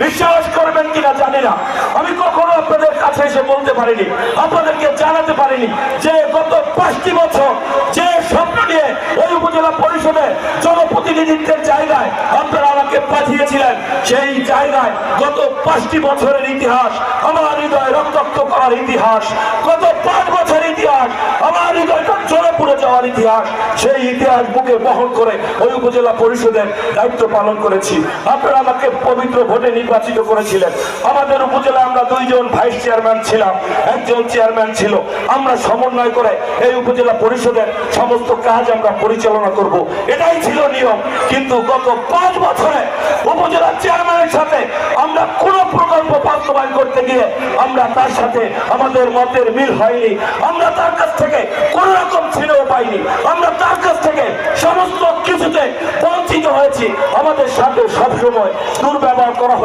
বিশ্বাস করবেন কিনা জানি না, আমি কখনো আপনাদের কাছে এসে বলতে পারিনি, আপনাদেরকে জানাতে পারিনি যে গত 5টি বছর যে স্বপ্ন নিয়ে ওই উপজেলা পরিষদে জনপ্রতিনিধিত্বের জায়গায় আপনারা আমাকে পাঠিয়েছিলেন, সেই জায়গায় গত 5টি বছরের ইতিহাস, আমার হৃদয় রক্তাক্ত করার ইতিহাস, গত 5 বছরের ইতিহাস, আমার হৃদয়টা জ্বলে পুড়ে যাওয়ার ইতিহাস, সেই ইতিহাস বুকে বহন করে ওই উপজেলা পরিষদের দায়িত্ব পালন করেছি। আপনারা আমাকে পবিত্র ভোটে নির্বাচিত করেছিলেন। আমাদের উপজেলায় আমরা 2 জন ভাইস চেয়ারম্যান ছিলাম, 1 জন চেয়ারম্যান ছিল। আমরা সমন্বয় করে এই উপজেলা পরিষদের সমস্ত কাজ আমরা পরিচালনা করব, এটাই ছিল নিয়ম। কিন্তু গত 5 বছরে উপজেলা চেয়ারম্যানের সাথে আমরা কোন প্রকল্প বাস্তবায়ন করতে গিয়ে আমরা তার সাথে আমাদের মতের মিল হয়নি। আমরা তার কাছ থেকে কোন রকম ছিলেও পাইনি। আমরা তার কাছ থেকে সমস্ত কিছুতে বঞ্চিত হয়েছি। আমাদের সাথে সবসময় দুর্ব্যবহার করা